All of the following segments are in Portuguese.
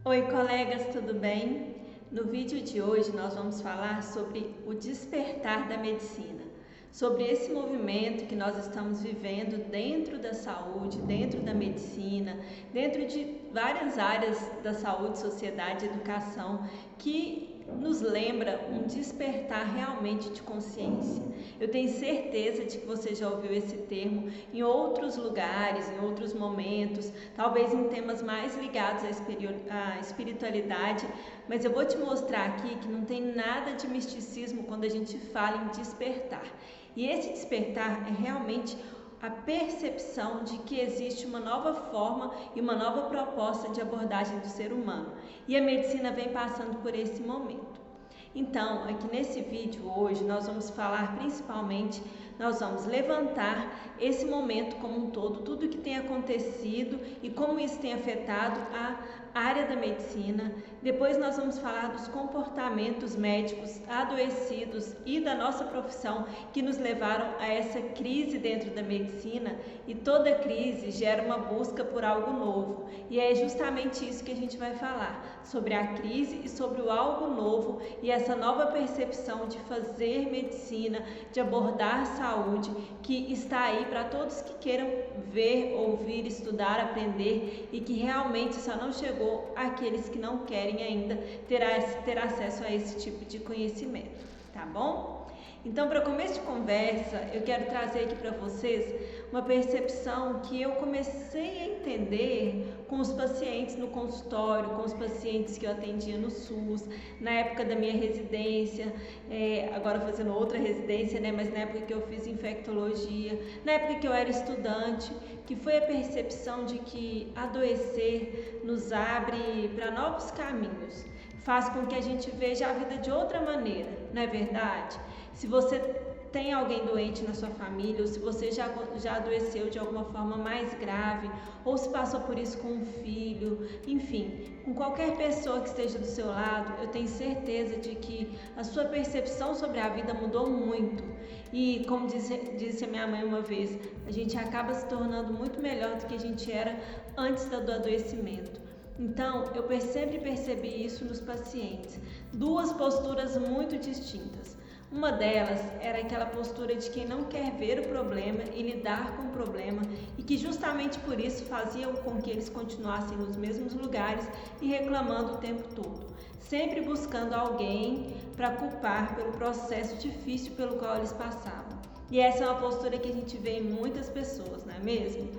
Oi, colegas, tudo bem? No vídeo de hoje nós vamos falar sobre o despertar da medicina, sobre esse movimento que nós estamos vivendo dentro da saúde, dentro da medicina, dentro de várias áreas da saúde, sociedade e educação, que nos lembra um despertar realmente de consciência. Eu tenho certeza de que você já ouviu esse termo em outros lugares, em outros momentos, talvez em temas mais ligados à espiritualidade, mas eu vou te mostrar aqui que não tem nada de misticismo quando a gente fala em despertar. E esse despertar é realmente a percepção de que existe uma nova forma e uma nova proposta de abordagem do ser humano. E a medicina vem passando por esse momento. Então, aqui nesse vídeo hoje, nós vamos falar principalmente, nós vamos levantar esse momento como um todo, tudo o que tem acontecido e como isso tem afetado a área da medicina. Depois nós vamos falar dos comportamentos médicos adoecidos e da nossa profissão que nos levaram a essa crise dentro da medicina, e toda crise gera uma busca por algo novo. E é justamente isso que a gente vai falar, sobre a crise e sobre o algo novo e essa nova percepção de fazer medicina, de abordar saúde, que está aí para todos que queiram ver, ouvir, estudar, aprender, e que realmente só não chegou àqueles que não querem ainda ter acesso a esse tipo de conhecimento, tá bom? Então, para começo de conversa, eu quero trazer aqui para vocês uma percepção que eu comecei a entender com os pacientes no consultório, com os pacientes que eu atendia no SUS, na época da minha residência, agora fazendo outra residência, né? Mas na época que eu fiz infectologia, na época que eu era estudante, que foi a percepção de que adoecer nos abre para novos caminhos, faz com que a gente veja a vida de outra maneira, não é verdade? Se você tem alguém doente na sua família, ou se você já adoeceu de alguma forma mais grave, ou se passou por isso com um filho, enfim, com qualquer pessoa que esteja do seu lado, eu tenho certeza de que a sua percepção sobre a vida mudou muito. E como disse a minha mãe uma vez, a gente acaba se tornando muito melhor do que a gente era antes do adoecimento. Então, eu sempre percebi isso nos pacientes, duas posturas muito distintas. Uma delas era aquela postura de quem não quer ver o problema e lidar com o problema, e que justamente por isso faziam com que eles continuassem nos mesmos lugares e reclamando o tempo todo, sempre buscando alguém para culpar pelo processo difícil pelo qual eles passavam. E essa é uma postura que a gente vê em muitas pessoas, não é mesmo?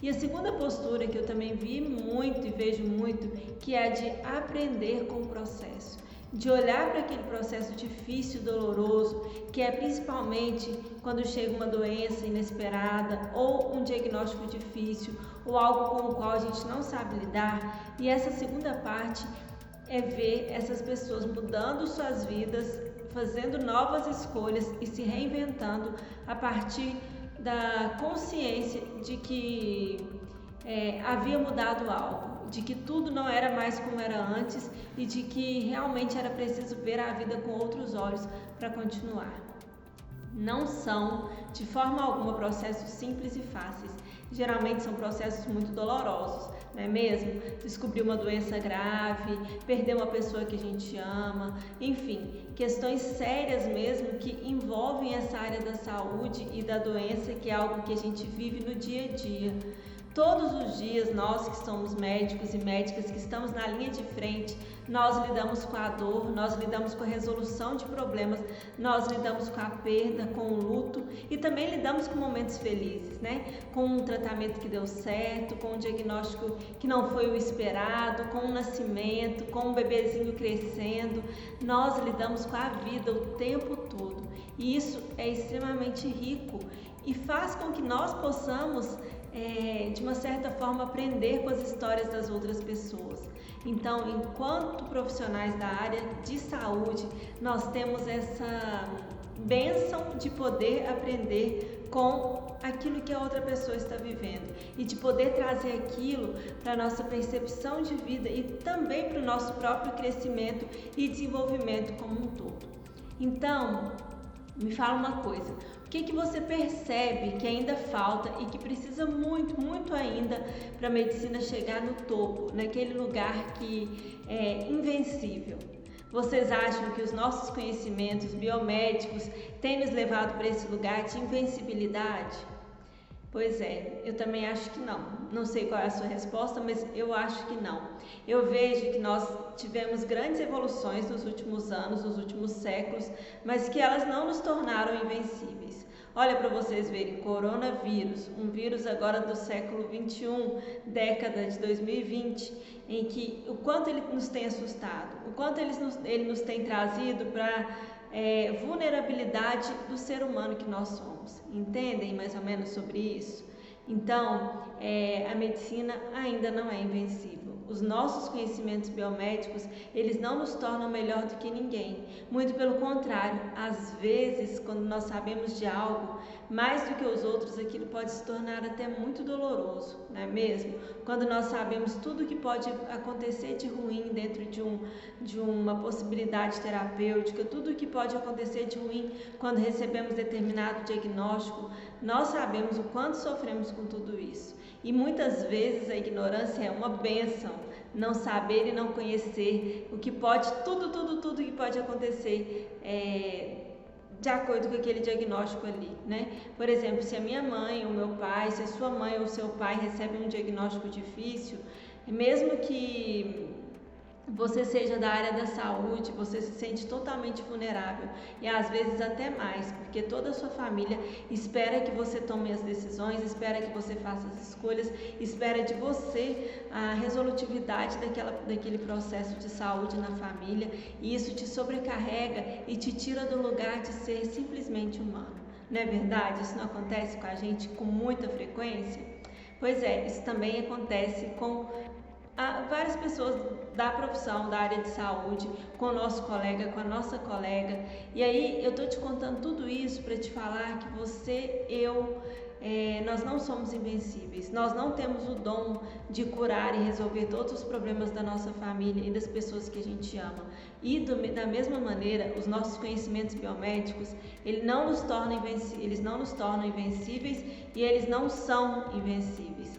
E a segunda postura que eu também vi muito e vejo muito, que é a de aprender com o processo, de olhar para aquele processo difícil, doloroso, que é principalmente quando chega uma doença inesperada ou um diagnóstico difícil ou algo com o qual a gente não sabe lidar. E essa segunda parte é ver essas pessoas mudando suas vidas, fazendo novas escolhas e se reinventando a partir da consciência de que havia mudado algo, de que tudo não era mais como era antes e de que realmente era preciso ver a vida com outros olhos para continuar. Não são, de forma alguma, processos simples e fáceis. Geralmente são processos muito dolorosos, não é mesmo? Descobrir uma doença grave, perder uma pessoa que a gente ama, enfim, questões sérias mesmo que envolvem essa área da saúde e da doença, que é algo que a gente vive no dia a dia. Todos os dias, nós que somos médicos e médicas, que estamos na linha de frente, nós lidamos com a dor, nós lidamos com a resolução de problemas, nós lidamos com a perda, com o luto e também lidamos com momentos felizes, né? Com um tratamento que deu certo, com um diagnóstico que não foi o esperado, com um nascimento, com um bebezinho crescendo. Nós lidamos com a vida o tempo todo e isso é extremamente rico e faz com que nós possamos de uma certa forma aprender com as histórias das outras pessoas. Então, enquanto profissionais da área de saúde, nós temos essa bênção de poder aprender com aquilo que a outra pessoa está vivendo e de poder trazer aquilo para a nossa percepção de vida e também para o nosso próprio crescimento e desenvolvimento como um todo. Então, Me fala uma coisa, o que você percebe que ainda falta e que precisa muito, muito ainda para a medicina chegar no topo, naquele lugar que é invencível? Vocês acham que os nossos conhecimentos biomédicos têm nos levado para esse lugar de invencibilidade? Pois é, eu também acho que não. Não sei qual é a sua resposta, mas eu acho que não. Eu vejo que nós tivemos grandes evoluções nos últimos anos, nos últimos séculos, mas que elas não nos tornaram invencíveis. Olha para vocês verem, coronavírus, um vírus agora do século 21, década de 2020, em que o quanto ele nos tem assustado, o quanto ele nos tem trazido para vulnerabilidade do ser humano que nós somos. Entendem mais ou menos sobre isso? Então, a medicina ainda não é invencível. Os nossos conhecimentos biomédicos, eles não nos tornam melhor do que ninguém. Muito pelo contrário, às vezes, quando nós sabemos de algo, mais do que os outros, aquilo pode se tornar até muito doloroso, não é mesmo? Quando nós sabemos tudo o que pode acontecer de ruim dentro de uma possibilidade terapêutica, tudo o que pode acontecer de ruim quando recebemos determinado diagnóstico, nós sabemos o quanto sofremos com tudo isso. E muitas vezes a ignorância é uma bênção, não saber e não conhecer o que pode, tudo que pode acontecer de acordo com aquele diagnóstico ali, né? Por exemplo, se a minha mãe ou meu pai, se a sua mãe ou seu pai recebem um diagnóstico difícil, mesmo que você seja da área da saúde, você se sente totalmente vulnerável e às vezes até mais, porque toda a sua família espera que você tome as decisões, espera que você faça as escolhas, espera de você a resolutividade daquele processo de saúde na família, e isso te sobrecarrega e te tira do lugar de ser simplesmente humano. Não é verdade? Isso não acontece com a gente com muita frequência? Pois é, isso também acontece com várias pessoas da profissão, da área de saúde, com o nosso colega, com a nossa colega. E aí eu estou te contando tudo isso para te falar que você, nós não somos invencíveis. Nós não temos o dom de curar e resolver todos os problemas da nossa família e das pessoas que a gente ama. E da mesma maneira, os nossos conhecimentos biomédicos, eles não nos tornam invencíveis e eles não são invencíveis.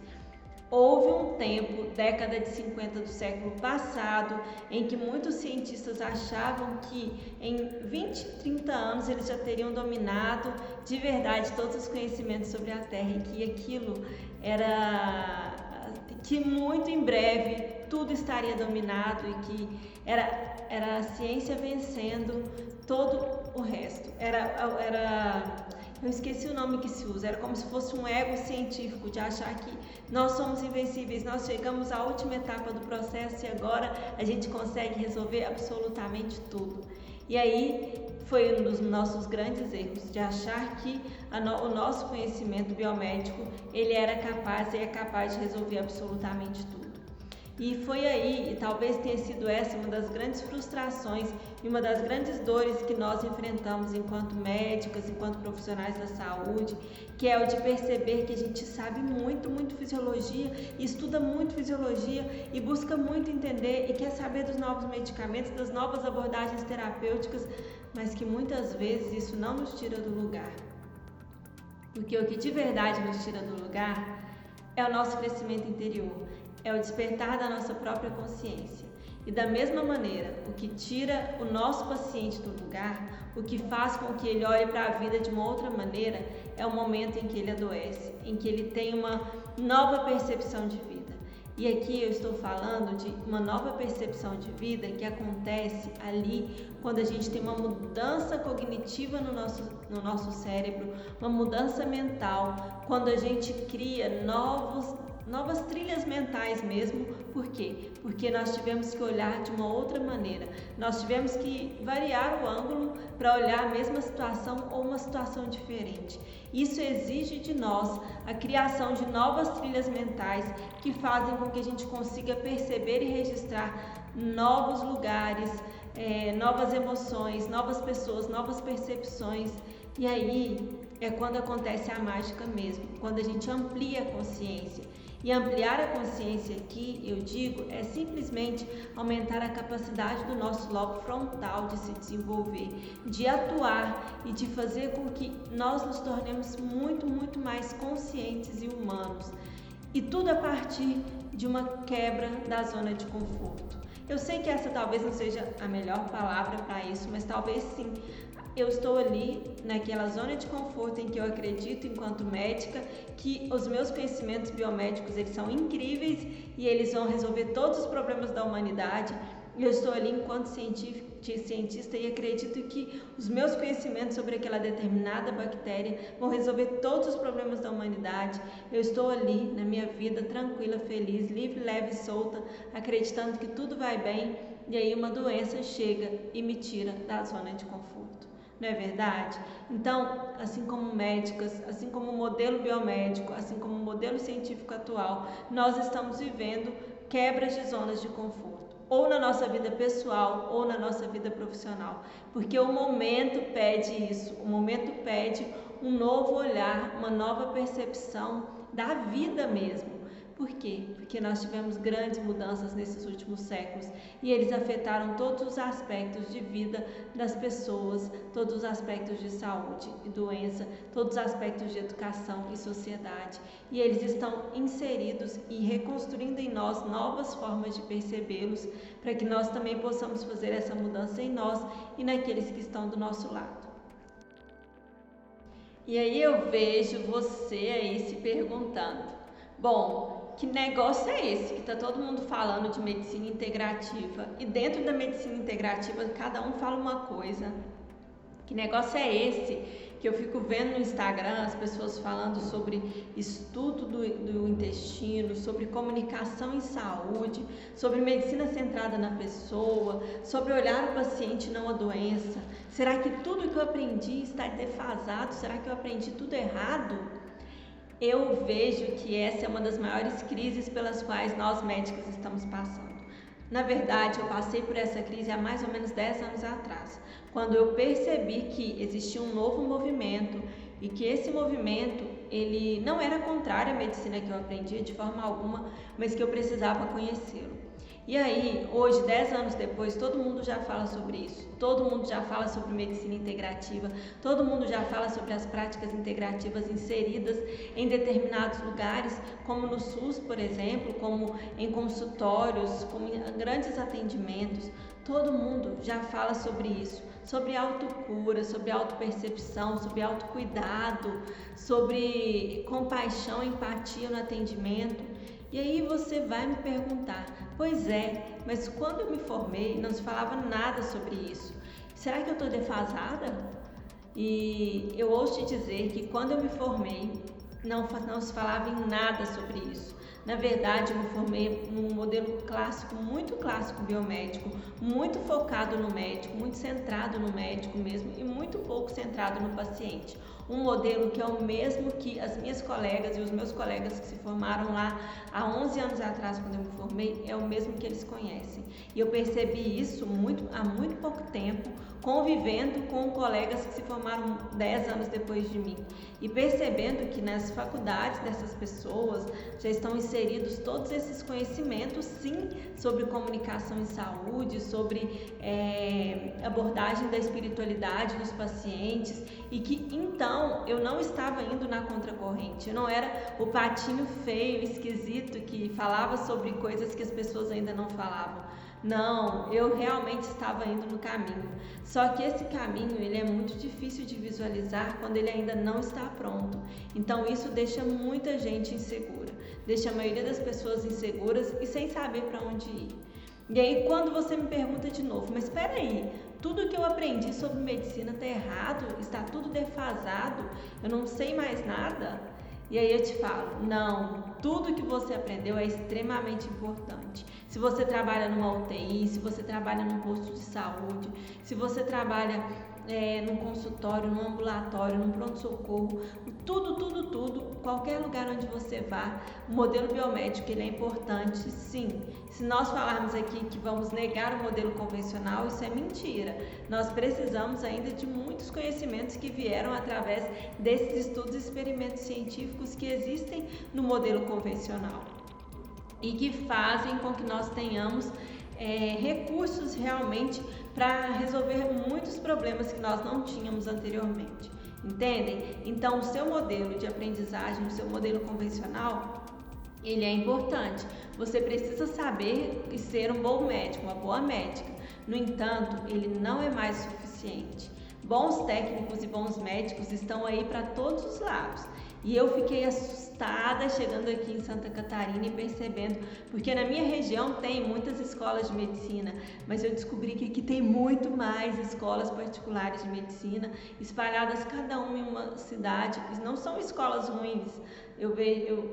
Houve um tempo, década de 50 do século passado, em que muitos cientistas achavam que em 20, 30 anos eles já teriam dominado de verdade todos os conhecimentos sobre a Terra, e que aquilo que muito em breve tudo estaria dominado e que era a ciência vencendo todo o resto. Eu esqueci o nome que se usa, era como se fosse um ego científico de achar que nós somos invencíveis, nós chegamos à última etapa do processo e agora a gente consegue resolver absolutamente tudo. E aí foi um dos nossos grandes erros, de achar que o nosso conhecimento biomédico ele era capaz e é capaz de resolver absolutamente tudo. E foi aí, e talvez tenha sido essa uma das grandes frustrações e uma das grandes dores que nós enfrentamos enquanto médicas, enquanto profissionais da saúde, que é o de perceber que a gente sabe muito fisiologia, estuda muito fisiologia e busca muito entender e quer saber dos novos medicamentos, das novas abordagens terapêuticas, mas que muitas vezes isso não nos tira do lugar. Porque o que de verdade nos tira do lugar é o nosso crescimento interior. É o despertar da nossa própria consciência. E da mesma maneira, o que tira o nosso paciente do lugar, o que faz com que ele olhe para a vida de uma outra maneira, é o momento em que ele adoece, em que ele tem uma nova percepção de vida. E aqui eu estou falando de uma nova percepção de vida que acontece ali quando a gente tem uma mudança cognitiva no nosso cérebro, uma mudança mental, quando a gente cria novas trilhas mentais mesmo. Por quê? Porque nós tivemos que olhar de uma outra maneira, nós tivemos que variar o ângulo para olhar a mesma situação ou uma situação diferente. Isso exige de nós a criação de novas trilhas mentais que fazem com que a gente consiga perceber e registrar novos lugares, novas emoções, novas pessoas, novas percepções. E aí é quando acontece a mágica mesmo, quando a gente amplia a consciência. E ampliar a consciência aqui, eu digo, é simplesmente aumentar a capacidade do nosso lobo frontal de se desenvolver, de atuar e de fazer com que nós nos tornemos muito, muito mais conscientes e humanos. E tudo a partir de uma quebra da zona de conforto. Eu sei que essa talvez não seja a melhor palavra para isso, mas talvez sim. Eu estou ali naquela zona de conforto em que eu acredito, enquanto médica, que os meus conhecimentos biomédicos eles são incríveis e eles vão resolver todos os problemas da humanidade. Eu estou ali enquanto cientista e acredito que os meus conhecimentos sobre aquela determinada bactéria vão resolver todos os problemas da humanidade. Eu estou ali na minha vida tranquila, feliz, livre, leve e solta, acreditando que tudo vai bem, e aí uma doença chega e me tira da zona de conforto. Não é verdade? Então, assim como médicas, assim como o modelo biomédico, assim como o modelo científico atual, nós estamos vivendo quebras de zonas de conforto, ou na nossa vida pessoal, ou na nossa vida profissional, porque o momento pede isso, o momento pede um novo olhar, uma nova percepção da vida mesmo. Por quê? Porque nós tivemos grandes mudanças nesses últimos séculos e eles afetaram todos os aspectos de vida das pessoas, todos os aspectos de saúde e doença, todos os aspectos de educação e sociedade. E eles estão inseridos e reconstruindo em nós novas formas de percebê-los, para que nós também possamos fazer essa mudança em nós e naqueles que estão do nosso lado. E aí eu vejo você aí se perguntando, bom, que negócio é esse que está todo mundo falando de medicina integrativa e dentro da medicina integrativa cada um fala uma coisa? Que negócio é esse que eu fico vendo no Instagram as pessoas falando sobre estudo do intestino, sobre comunicação em saúde, sobre medicina centrada na pessoa, sobre olhar o paciente não a doença? Será que tudo que eu aprendi está defasado? Será que eu aprendi tudo errado? Eu vejo que essa é uma das maiores crises pelas quais nós médicos estamos passando. Na verdade, eu passei por essa crise há mais ou menos 10 anos atrás, quando eu percebi que existia um novo movimento e que esse movimento ele não era contrário à medicina que eu aprendia de forma alguma, mas que eu precisava conhecê-lo. E aí, hoje, 10 anos depois, todo mundo já fala sobre isso, todo mundo já fala sobre medicina integrativa, todo mundo já fala sobre as práticas integrativas inseridas em determinados lugares, como no SUS, por exemplo, como em consultórios, como em grandes atendimentos. Todo mundo já fala sobre isso, sobre autocura, sobre autopercepção, sobre autocuidado, sobre compaixão, empatia no atendimento. E aí você vai me perguntar, pois é, mas quando eu me formei não se falava nada sobre isso. Será que eu estou defasada? E eu ouço te dizer que quando eu me formei não se falava em nada sobre isso. Na verdade, eu me formei num modelo clássico, muito clássico biomédico, muito focado no médico, muito centrado no médico mesmo e muito pouco centrado no paciente. Um modelo que é o mesmo que as minhas colegas e os meus colegas que se formaram lá há 11 anos atrás, quando eu me formei, é o mesmo que eles conhecem. E eu percebi isso há muito pouco tempo, convivendo com colegas que se formaram 10 anos depois de mim e percebendo que nas faculdades dessas pessoas já estão inseridos todos esses conhecimentos, sim, sobre comunicação em saúde, sobre abordagem da espiritualidade dos pacientes, e que então eu não estava indo na contracorrente, eu não era o patinho feio, esquisito, que falava sobre coisas que as pessoas ainda não falavam. Não, eu realmente estava indo no caminho. Só que esse caminho ele é muito difícil de visualizar quando ele ainda não está pronto. Então isso deixa muita gente insegura, deixa a maioria das pessoas inseguras e sem saber para onde ir. E aí quando você me pergunta de novo, mas espera aí, tudo que eu aprendi sobre medicina está errado, está tudo defasado, eu não sei mais nada? E aí eu te falo, não, tudo que você aprendeu é extremamente importante. Se você trabalha numa UTI, se você trabalha num posto de saúde, se você trabalha num consultório, num ambulatório, num pronto-socorro, tudo, qualquer lugar onde você vá, o modelo biomédico ele é importante, sim. Se nós falarmos aqui que vamos negar o modelo convencional, isso é mentira. Nós precisamos ainda de muitos conhecimentos que vieram através desses estudos e experimentos científicos que existem no modelo convencional e que fazem com que nós tenhamos recursos realmente para resolver muitos problemas que nós não tínhamos anteriormente, entendem? Então, o seu modelo de aprendizagem, o seu modelo convencional, ele é importante. Você precisa saber e ser um bom médico, uma boa médica. No entanto, ele não é mais suficiente. Bons técnicos e bons médicos estão aí para todos os lados. E eu fiquei assustada chegando aqui em Santa Catarina e percebendo, porque na minha região tem muitas escolas de medicina, mas eu descobri que aqui tem muito mais escolas particulares de medicina, espalhadas cada uma em uma cidade. Não são escolas ruins. Eu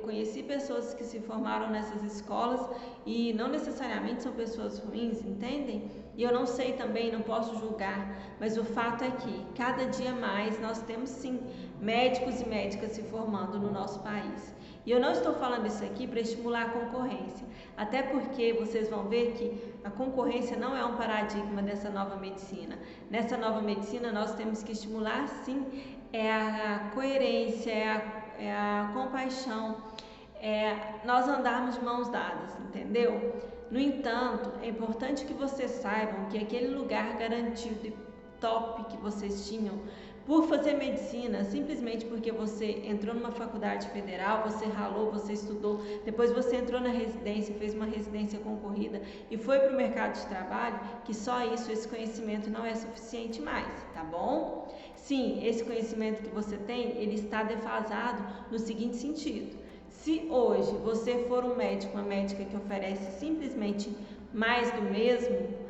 conheci pessoas que se formaram nessas escolas e não necessariamente são pessoas ruins, entendem? E eu não sei também, não posso julgar, mas o fato é que cada dia mais nós temos sim médicos e médicas se formando no nosso país. E eu não estou falando isso aqui para estimular a concorrência, até porque vocês vão ver que a concorrência não é um paradigma dessa nova medicina. Nessa nova medicina nós temos que estimular sim a coerência, a compaixão, nós andarmos de mãos dadas, entendeu? No entanto, é importante que vocês saibam que aquele lugar garantido e top que vocês tinham por fazer medicina, simplesmente porque você entrou numa faculdade federal, você ralou, você estudou, depois você entrou na residência, fez uma residência concorrida e foi para o mercado de trabalho, que só isso, esse conhecimento não é suficiente mais, tá bom? Sim, esse conhecimento que você tem, ele está defasado no seguinte sentido: se hoje você for um médico, uma médica que oferece simplesmente mais do mesmo,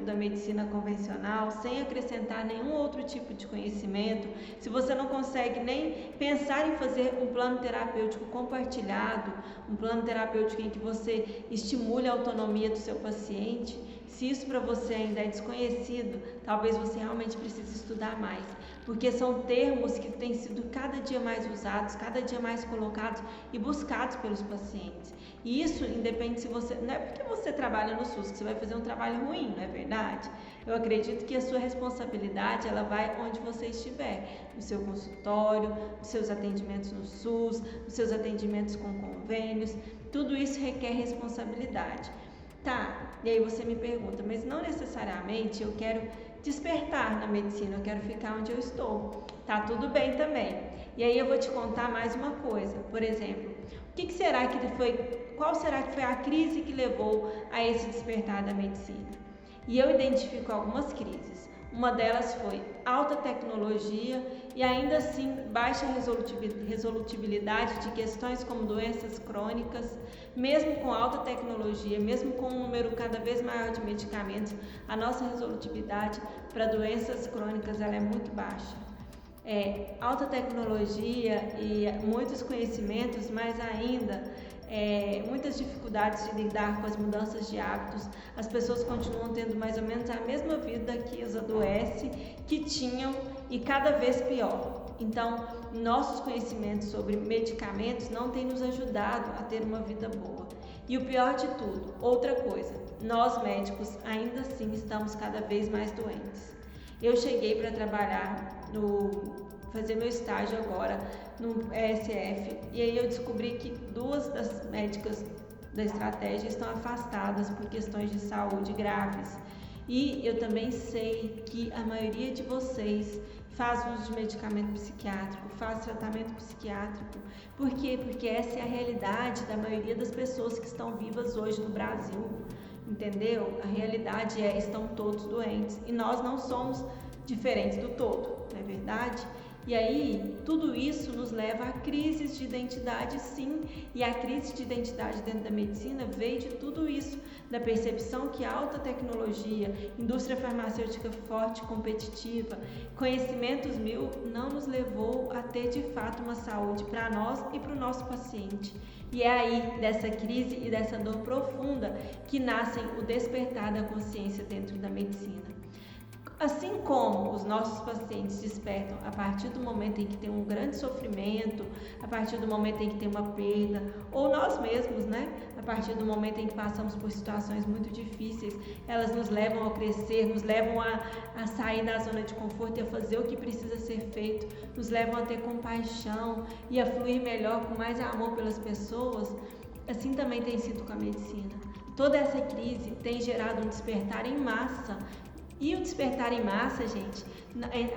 da medicina convencional, sem acrescentar nenhum outro tipo de conhecimento, se você não consegue nem pensar em fazer um plano terapêutico compartilhado, um plano terapêutico em que você estimule a autonomia do seu paciente, se isso para você ainda é desconhecido, talvez você realmente precise estudar mais, porque são termos que têm sido cada dia mais usados, cada dia mais colocados e buscados pelos pacientes. E isso independe se você... Não é porque você trabalha no SUS que você vai fazer um trabalho ruim, não é verdade? Eu acredito que a sua responsabilidade, ela vai onde você estiver, no seu consultório, nos seus atendimentos no SUS, nos seus atendimentos com convênios, tudo isso requer responsabilidade. Tá, e aí você me pergunta, mas não necessariamente eu quero despertar na medicina, eu quero ficar onde eu estou. Tá tudo bem também. E aí eu vou te contar mais uma coisa. Por exemplo, qual será que foi a crise que levou a esse despertar da medicina? E eu identifico algumas crises. Uma delas foi alta tecnologia e ainda assim baixa resolutibilidade de questões como doenças crônicas. Mesmo com alta tecnologia, mesmo com um número cada vez maior de medicamentos, a nossa resolutibilidade para doenças crônicas ela é muito baixa. Alta tecnologia e muitos conhecimentos, mas ainda muitas dificuldades de lidar com as mudanças de hábitos. As pessoas continuam tendo mais ou menos a mesma vida que os adoece, que tinham, e cada vez pior. Então, nossos conhecimentos sobre medicamentos não têm nos ajudado a ter uma vida boa. E o pior de tudo, outra coisa, nós médicos ainda assim estamos cada vez mais doentes. Eu cheguei para trabalhar fazer meu estágio agora no ESF, e aí eu descobri que 2 das médicas da estratégia estão afastadas por questões de saúde graves. E eu também sei que a maioria de vocês faz uso de medicamento psiquiátrico, faz tratamento psiquiátrico. Por quê? Porque essa é a realidade da maioria das pessoas que estão vivas hoje no Brasil, entendeu? A realidade estão todos doentes e nós não somos diferentes do todo, não é verdade? E aí, tudo isso nos leva a crises de identidade, sim, e a crise de identidade dentro da medicina veio de tudo isso, da percepção que alta tecnologia, indústria farmacêutica forte, competitiva, conhecimentos mil, não nos levou a ter de fato uma saúde para nós e para o nosso paciente. E é aí, dessa crise e dessa dor profunda, que nascem o despertar da consciência dentro da medicina. Assim como os nossos pacientes despertam a partir do momento em que tem um grande sofrimento, a partir do momento em que tem uma perda, ou nós mesmos, né? A partir do momento em que passamos por situações muito difíceis, elas nos levam a crescer, nos levam a sair da zona de conforto e a fazer o que precisa ser feito, nos levam a ter compaixão e a fluir melhor, com mais amor pelas pessoas. Assim também tem sido com a medicina. Toda essa crise tem gerado um despertar em massa. E o despertar em massa, gente,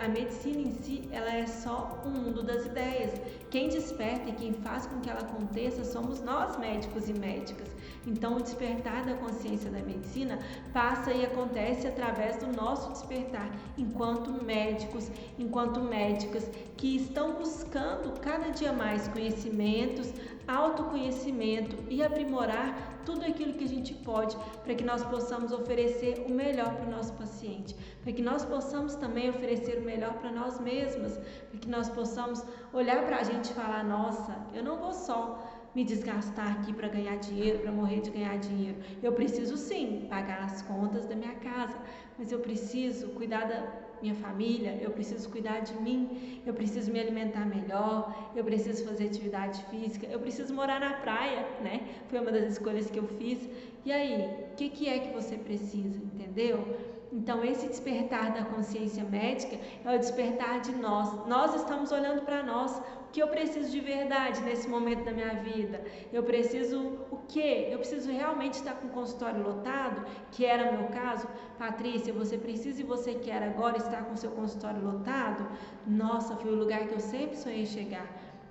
a medicina em si, ela é só um mundo das ideias. Quem desperta e quem faz com que ela aconteça somos nós, médicos e médicas. Então, o despertar da consciência da medicina passa e acontece através do nosso despertar, enquanto médicos, enquanto médicas, que estão buscando cada dia mais conhecimentos, autoconhecimento e aprimorar tudo aquilo que a gente pode para que nós possamos oferecer o melhor para o nosso paciente, para que nós possamos também oferecer o melhor para nós mesmas, para que nós possamos olhar para a gente e falar: nossa, eu não vou só me desgastar aqui para ganhar dinheiro, para morrer de ganhar dinheiro. Eu preciso sim pagar as contas da minha casa, mas eu preciso cuidar da minha família, eu preciso cuidar de mim, eu preciso me alimentar melhor, eu preciso fazer atividade física, eu preciso morar na praia, né? Foi uma das escolhas que eu fiz. E aí, o que é que você precisa, entendeu? Então, esse despertar da consciência médica é o despertar de nós. Nós estamos olhando para nós. O que eu preciso de verdade nesse momento da minha vida? Eu preciso o quê? Eu preciso realmente estar com o consultório lotado, que era o meu caso? Patrícia, você precisa e você quer agora estar com o seu consultório lotado? Nossa, foi o lugar que eu sempre sonhei chegar,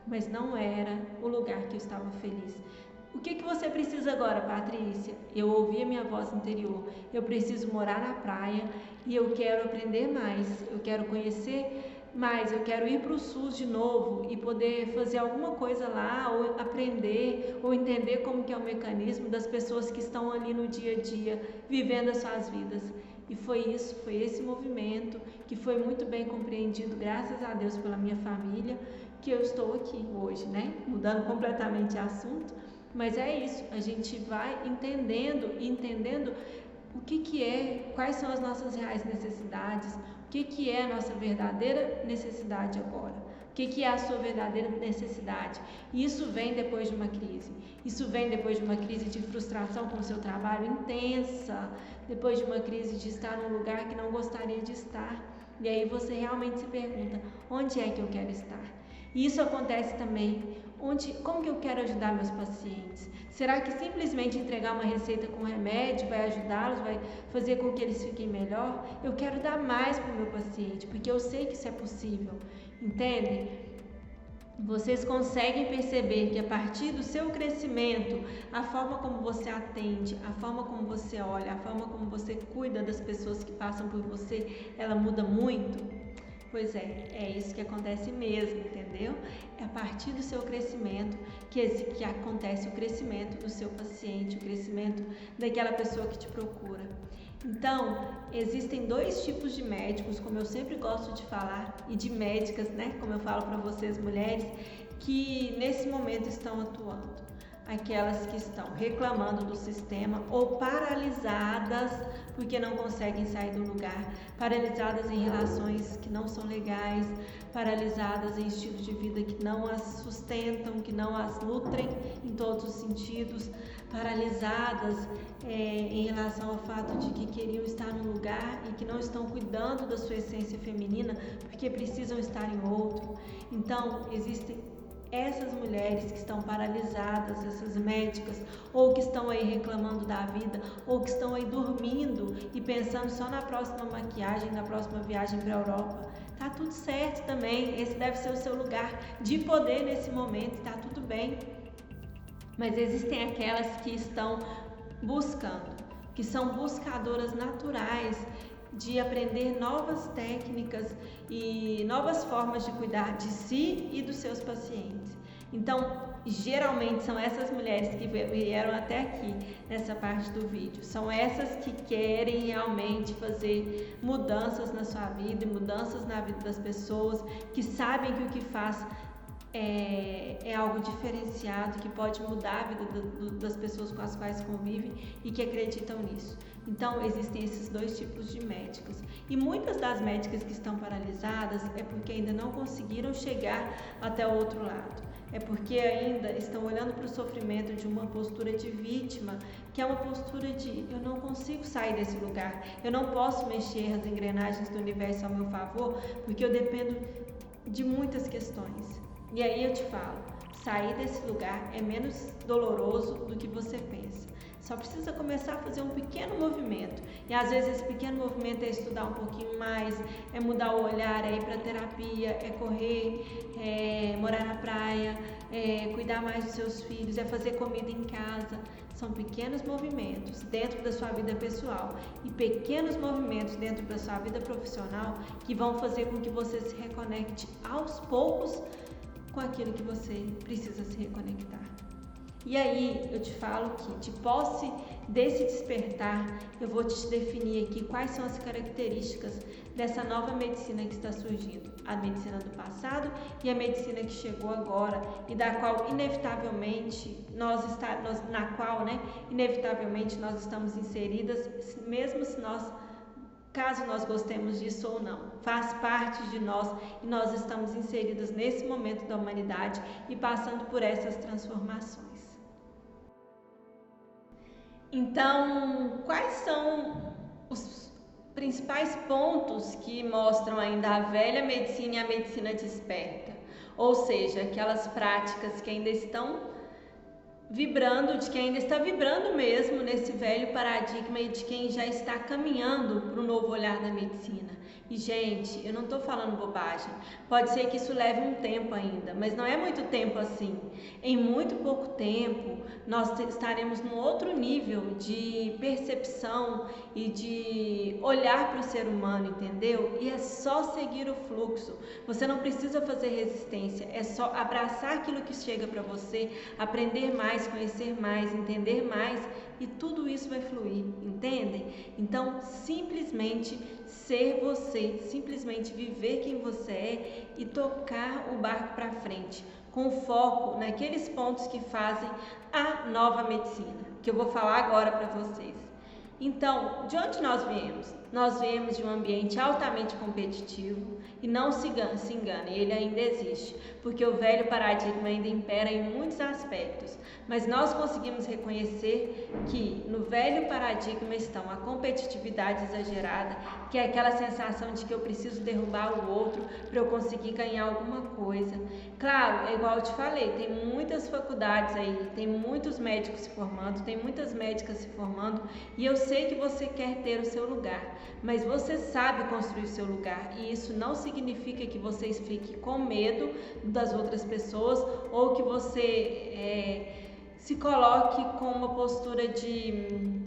mas não era o lugar que eu estava feliz. O que você precisa agora, Patrícia? Eu ouvi a minha voz interior. Eu preciso morar na praia e eu quero aprender mais. Eu quero conhecer mais. Eu quero ir para o SUS de novo e poder fazer alguma coisa lá, ou aprender, ou entender como que é o mecanismo das pessoas que estão ali no dia a dia, vivendo as suas vidas. E foi esse movimento que foi muito bem compreendido, graças a Deus, pela minha família, que eu estou aqui hoje, né? Mudando completamente de assunto. Mas é isso, a gente vai entendendo o que é, quais são as nossas reais necessidades, o que é a nossa verdadeira necessidade agora, o que é a sua verdadeira necessidade. E isso vem depois de uma crise, isso vem depois de uma crise de frustração com o seu trabalho intensa, depois de uma crise de estar num lugar que não gostaria de estar. E aí você realmente se pergunta: onde é que eu quero estar? E isso acontece também. Como que eu quero ajudar meus pacientes? Será que simplesmente entregar uma receita com remédio vai ajudá-los, vai fazer com que eles fiquem melhor? Eu quero dar mais para o meu paciente, porque eu sei que isso é possível, entende? Vocês conseguem perceber que a partir do seu crescimento, a forma como você atende, a forma como você olha, a forma como você cuida das pessoas que passam por você, ela muda muito? Pois é isso que acontece mesmo, entendeu? É a partir do seu crescimento que acontece o crescimento do seu paciente, o crescimento daquela pessoa que te procura. Então, existem dois tipos de médicos, como eu sempre gosto de falar, e de médicas, né? Como eu falo para vocês, mulheres, que nesse momento estão atuando. Aquelas que estão reclamando do sistema ou paralisadas porque não conseguem sair do lugar, paralisadas em relações que não são legais, paralisadas em estilos de vida que não as sustentam, que não as nutrem em todos os sentidos, paralisadas em relação ao fato de que queriam estar num lugar e que não estão cuidando da sua essência feminina porque precisam estar em outro. Então, existem essas mulheres que estão paralisadas, essas médicas, ou que estão aí reclamando da vida, ou que estão aí dormindo e pensando só na próxima maquiagem, na próxima viagem para a Europa. Tá tudo certo também, esse deve ser o seu lugar de poder nesse momento, tá tudo bem. Mas existem aquelas que estão buscando, que são buscadoras naturais de aprender novas técnicas e novas formas de cuidar de si e dos seus pacientes. Então, geralmente são essas mulheres que vieram até aqui nessa parte do vídeo, são essas que querem realmente fazer mudanças na sua vida e mudanças na vida das pessoas, que sabem que o que faz é algo diferenciado que pode mudar a vida das pessoas com as quais convivem e que acreditam nisso. Então, existem esses dois tipos de médicas. E muitas das médicas que estão paralisadas é porque ainda não conseguiram chegar até o outro lado. É porque ainda estão olhando para o sofrimento de uma postura de vítima, que é uma postura de eu não consigo sair desse lugar, eu não posso mexer as engrenagens do universo ao meu favor, porque eu dependo de muitas questões. E aí eu te falo, sair desse lugar é menos doloroso do que você pensa. Só precisa começar a fazer um pequeno movimento. E às vezes esse pequeno movimento é estudar um pouquinho mais, é mudar o olhar, é ir para terapia, é correr, é morar na praia, é cuidar mais dos seus filhos, é fazer comida em casa. São pequenos movimentos dentro da sua vida pessoal e pequenos movimentos dentro da sua vida profissional que vão fazer com que você se reconecte aos poucos com aquilo que você precisa se reconectar. E aí eu te falo que, de posse desse despertar, eu vou te definir aqui quais são as características dessa nova medicina que está surgindo. A medicina do passado e a medicina que chegou agora e da qual inevitavelmente inevitavelmente nós estamos inseridas, mesmo se caso nós gostemos disso ou não, faz parte de nós e nós estamos inseridos nesse momento da humanidade e passando por essas transformações. Então, quais são os principais pontos que mostram ainda a velha medicina e a medicina desperta? Ou seja, aquelas práticas que ainda estão vibrando, de quem ainda está vibrando mesmo nesse velho paradigma e de quem já está caminhando para o novo olhar da medicina. E, gente, eu não estou falando bobagem. Pode ser que isso leve um tempo ainda, mas não é muito tempo assim. Em muito pouco tempo, nós estaremos num outro nível de percepção e de olhar para o ser humano, entendeu? E é só seguir o fluxo. Você não precisa fazer resistência, é só abraçar aquilo que chega para você, aprender mais, conhecer mais, entender mais, e tudo isso vai fluir, entendem? Então, simplesmente ser você, simplesmente viver quem você é e tocar o barco para frente, com foco naqueles pontos que fazem a nova medicina, que eu vou falar agora para vocês. Então, de onde nós viemos? Nós viemos de um ambiente altamente competitivo e não se engane, ele ainda existe, porque o velho paradigma ainda impera em muitos aspectos, mas nós conseguimos reconhecer que no velho paradigma estão a competitividade exagerada, que é aquela sensação de que eu preciso derrubar o outro para eu conseguir ganhar alguma coisa. Claro, é igual eu te falei, tem muitas faculdades aí, tem muitos médicos se formando, tem muitas médicas se formando, e eu sei que você quer ter o seu lugar, mas você sabe construir o seu lugar, e isso não significa que você fique com medo das outras pessoas ou que você se coloque com uma postura de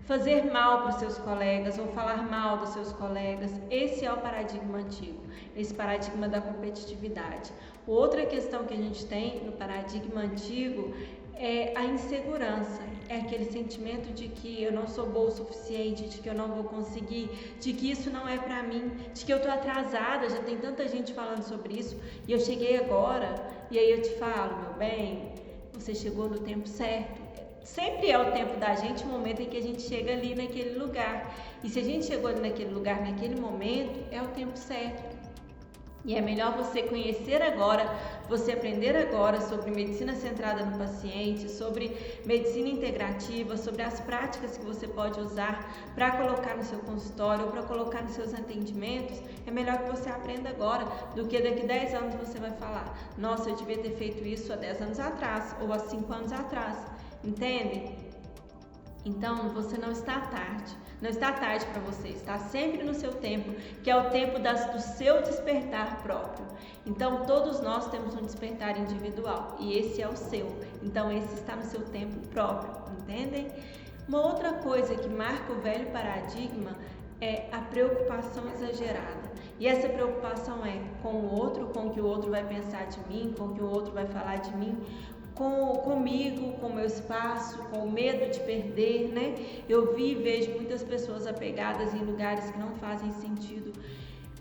fazer mal para os seus colegas ou falar mal dos seus colegas. Esse é o paradigma antigo, esse paradigma da competitividade. Outra questão que a gente tem no paradigma antigo é a insegurança, é aquele sentimento de que eu não sou boa o suficiente, de que eu não vou conseguir, de que isso não é pra mim, de que eu tô atrasada, já tem tanta gente falando sobre isso e eu cheguei agora. E aí eu te falo, meu bem, você chegou no tempo certo. Sempre é o tempo da gente, o momento em que a gente chega ali naquele lugar. E se a gente chegou ali naquele lugar, naquele momento, é o tempo certo. E é melhor você conhecer agora, você aprender agora sobre medicina centrada no paciente, sobre medicina integrativa, sobre as práticas que você pode usar para colocar no seu consultório ou para colocar nos seus atendimentos. É melhor que você aprenda agora do que daqui 10 anos você vai falar: nossa, eu devia ter feito isso há 10 anos atrás ou há 5 anos atrás. Entende? Então, você não está tarde. Não está tarde para você, está sempre no seu tempo, que é o tempo do seu despertar próprio. Então, todos nós temos um despertar individual e esse é o seu. Então, esse está no seu tempo próprio, entendem? Uma outra coisa que marca o velho paradigma é a preocupação exagerada. E essa preocupação é com o outro, com o que o outro vai pensar de mim, com o que o outro vai falar de mim, comigo, com o meu espaço, com o medo de perder, né? Eu vejo muitas pessoas apegadas em lugares que não fazem sentido,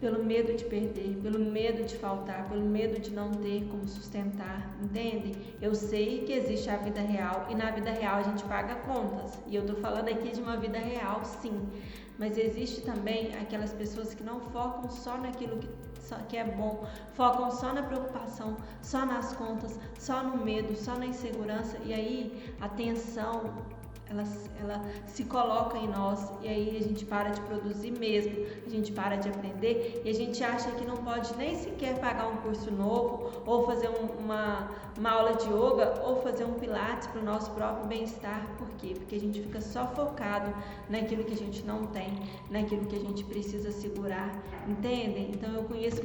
pelo medo de perder, pelo medo de faltar, pelo medo de não ter como sustentar, entende? Eu sei que existe a vida real e na vida real a gente paga contas. E eu tô falando aqui de uma vida real, sim. Mas existe também aquelas pessoas que não focam só naquilo que é bom, focam só na preocupação, só nas contas, só no medo, só na insegurança. E aí a tensão, ela se coloca em nós e aí a gente para de produzir mesmo, a gente para de aprender e a gente acha que não pode nem sequer pagar um curso novo ou fazer uma aula de yoga ou fazer um pilates para o nosso próprio bem-estar. Por quê? Porque a gente fica só focado naquilo que a gente não tem, naquilo que a gente precisa segurar, entendem? Então eu conheço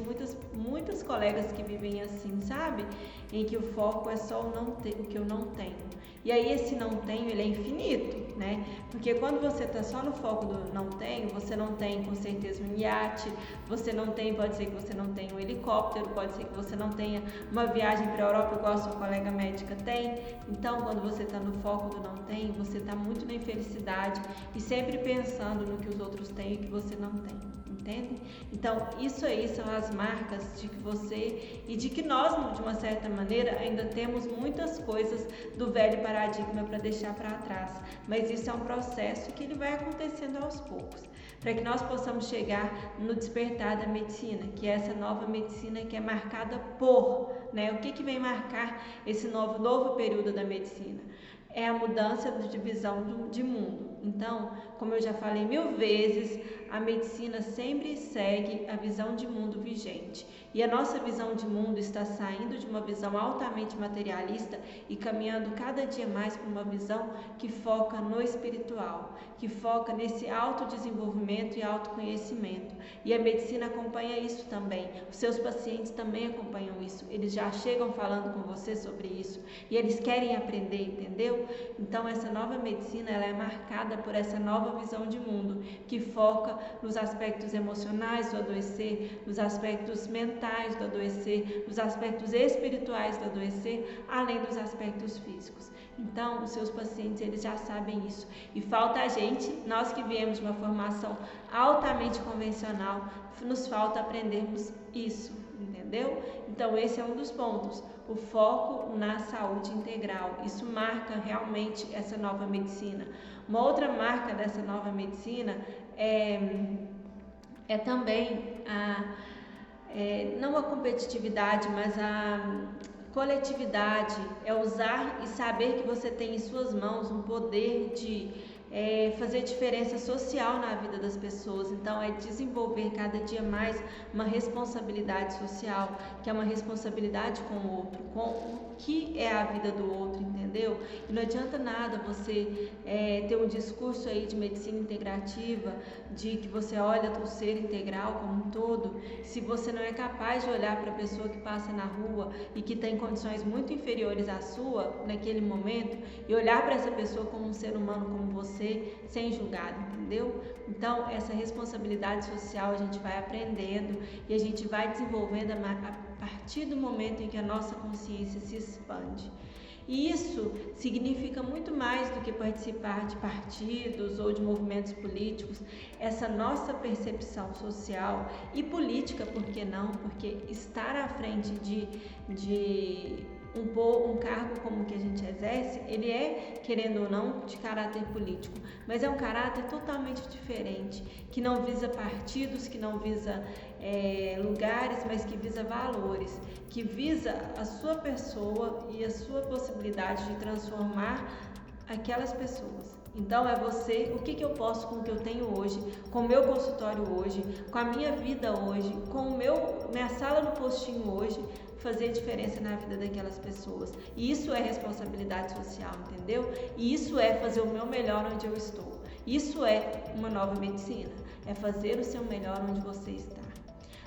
muitas colegas que vivem assim, sabe? Em que o foco é só o que eu não tenho. E aí esse não tenho, ele é infinito, né? Porque quando você tá só no foco do não tenho, você não tem com certeza um iate, você não tem, pode ser que você não tenha um helicóptero, pode ser que você não tenha uma viagem para a Europa igual a sua colega médica tem. Então quando você tá no foco do não tenho, você tá muito na infelicidade e sempre pensando no que os outros têm e que você não tem. Entende? Então, isso aí são as marcas de que você e de que nós, de uma certa maneira, ainda temos muitas coisas do velho paradigma para deixar para trás. Mas isso é um processo que ele vai acontecendo aos poucos, para que nós possamos chegar no despertar da medicina, que é essa nova medicina que é marcada por, né? O que vem marcar esse novo período da medicina? É a mudança de visão de mundo. Então, como eu já falei 1000 vezes, a medicina sempre segue a visão de mundo vigente. E a nossa visão de mundo está saindo de uma visão altamente materialista e caminhando cada dia mais para uma visão que foca no espiritual, que foca nesse autodesenvolvimento e autoconhecimento. E a medicina acompanha isso também. Os seus pacientes também acompanham isso. Eles já chegam falando com você sobre isso e eles querem aprender, entendeu? Então essa nova medicina, ela é marcada por essa nova visão de mundo, que foca nos aspectos emocionais do adoecer, nos aspectos mentais do adoecer, nos aspectos espirituais do adoecer, além dos aspectos físicos. Então, os seus pacientes, eles já sabem isso. E falta a gente, nós que viemos de uma formação altamente convencional, nos falta aprendermos isso, entendeu? Então, esse é um dos pontos. O foco na saúde integral. Isso marca realmente essa nova medicina. Uma outra marca dessa nova medicina é também não a competitividade, mas a coletividade. É usar e saber que você tem em suas mãos um poder de fazer diferença social na vida das pessoas. Então é desenvolver cada dia mais uma responsabilidade social, que é uma responsabilidade com o outro, com o que é a vida do outro, entendeu? E não adianta nada você ter um discurso aí de medicina integrativa, de que você olha o ser integral como um todo, se você não é capaz de olhar para a pessoa que passa na rua e que tem condições muito inferiores à sua naquele momento e olhar para essa pessoa como um ser humano como você, sem julgar, entendeu? Então, essa responsabilidade social a gente vai aprendendo e a gente vai desenvolvendo a partir do momento em que a nossa consciência se expande. E isso significa muito mais do que participar de partidos ou de movimentos políticos. Essa nossa percepção social e política, por que não? Porque estar à frente de um cargo como o que a gente exerce, ele é, querendo ou não, de caráter político, mas é um caráter totalmente diferente, que não visa partidos, que não visa lugares, mas que visa valores, que visa a sua pessoa e a sua possibilidade de transformar aquelas pessoas. Então é você, o que eu posso com o que eu tenho hoje, com o meu consultório hoje, com a minha vida hoje, com minha sala no postinho hoje, fazer diferença na vida daquelas pessoas. E isso é responsabilidade social, entendeu? E isso é fazer o meu melhor onde eu estou. Isso é uma nova medicina, é fazer o seu melhor onde você está.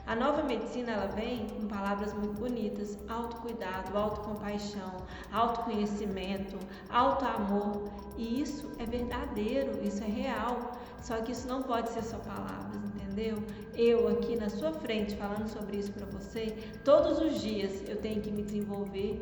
A nova medicina, ela vem com palavras muito bonitas: autocuidado, autocompaixão, autoconhecimento, autoamor. E isso é verdadeiro, isso é real. Só que isso não pode ser só palavras, entendeu? Eu aqui na sua frente falando sobre isso para você, todos os dias eu tenho que me desenvolver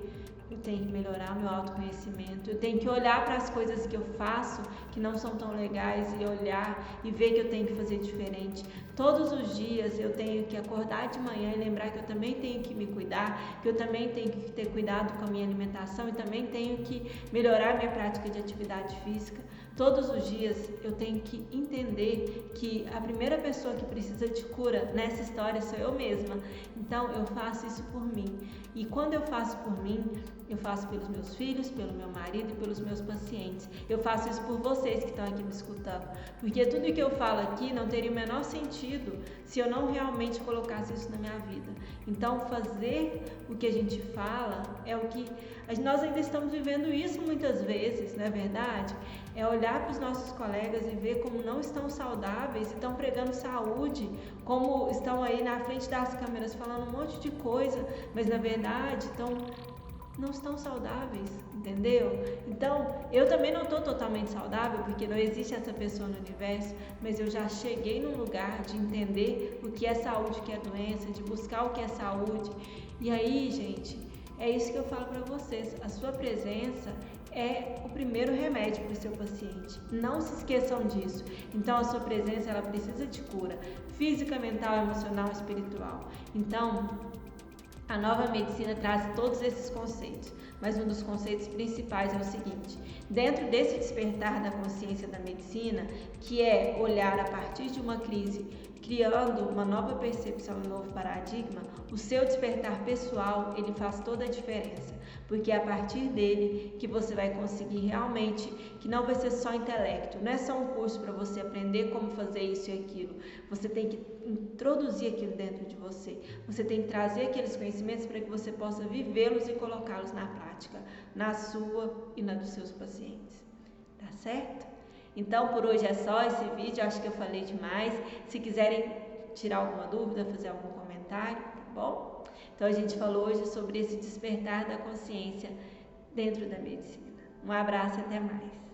eu tenho que melhorar o meu autoconhecimento, eu tenho que olhar para as coisas que eu faço que não são tão legais e olhar e ver que eu tenho que fazer diferente. Todos os dias eu tenho que acordar de manhã e lembrar que eu também tenho que me cuidar, que eu também tenho que ter cuidado com a minha alimentação e também tenho que melhorar a minha prática de atividade física. Todos os dias eu tenho que entender que a primeira pessoa que precisa de cura nessa história sou eu mesma. Então eu faço isso por mim. E quando eu faço por mim, eu faço pelos meus filhos, pelo meu marido e pelos meus pacientes. Eu faço isso por vocês que estão aqui me escutando. Porque tudo que eu falo aqui não teria o menor sentido se eu não realmente colocasse isso na minha vida. Então fazer o que a gente fala é o que nós ainda estamos vivendo isso muitas vezes, não é verdade? É olhar para os nossos colegas e ver como não estão saudáveis e estão pregando saúde, como estão aí na frente das câmeras falando um monte de coisa, mas na verdade não estão saudáveis, entendeu? Então, eu também não estou totalmente saudável, porque não existe essa pessoa no universo, mas eu já cheguei num lugar de entender o que é saúde, o que é doença, de buscar o que é saúde. E aí, gente, é isso que eu falo para vocês, a sua presença é o primeiro remédio para o seu paciente. Não se esqueçam disso. Então, a sua presença, ela precisa de cura física, mental, emocional, espiritual. Então, a nova medicina traz todos esses conceitos, mas um dos conceitos principais é o seguinte: dentro desse despertar da consciência da medicina, que é olhar a partir de uma crise, criando uma nova percepção, um novo paradigma, o seu despertar pessoal, ele faz toda a diferença, porque é a partir dele que você vai conseguir realmente, que não vai ser só intelecto, não é só um curso para você aprender como fazer isso e aquilo, você tem que introduzir aquilo dentro de você, você tem que trazer aqueles conhecimentos para que você possa vivê-los e colocá-los na prática, na sua e na dos seus pacientes, tá certo? Então, por hoje é só esse vídeo, acho que eu falei demais. Se quiserem tirar alguma dúvida, fazer algum comentário, tá bom? Então, a gente falou hoje sobre esse despertar da consciência dentro da medicina. Um abraço e até mais.